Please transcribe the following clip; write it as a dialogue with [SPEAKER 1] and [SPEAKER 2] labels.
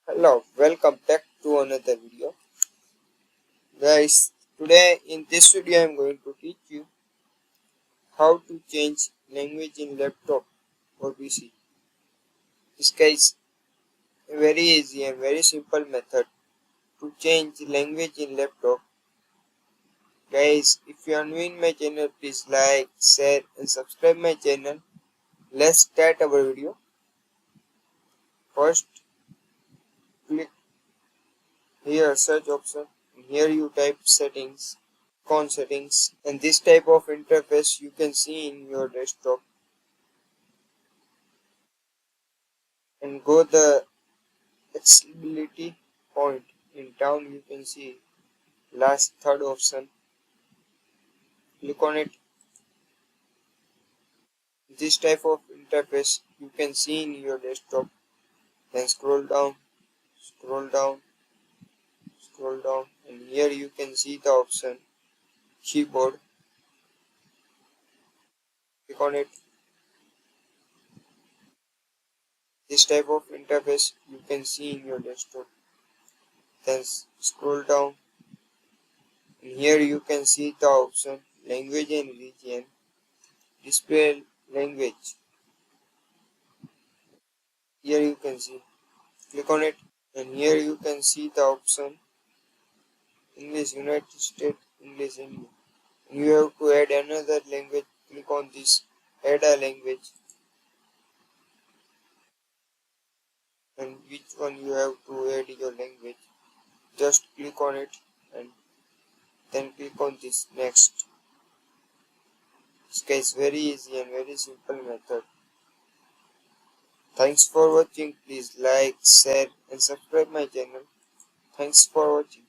[SPEAKER 1] Hello, welcome back to another video. Guys, today in this video I am going to teach you how to change language in laptop or PC. This guys a very easy and very simple method to change language in laptop. Guys, if you are new in my channel, please like, share and subscribe my channel. Let's start our video. First, click here search option. Here you type settings, icon settings, and this type of interface you can see in your desktop. And go the accessibility point in down, you can see last third option. Click on it. This type of interface you can see in your desktop. Then scroll down, scroll down, scroll down, and here you can see the option keyboard. Click on it. This type of interface you can see in your desktop. Then scroll down, and here you can see the option language and region. Display language. Here you can see. Click on it, and here you can see the option English United States, English India. And you have to add another language. Click on this add a language, and which one you have to add your language. Just click on it and then click on this next. This is very easy and very simple method. Thanks for watching. Please like, share and subscribe my channel. Thanks for watching.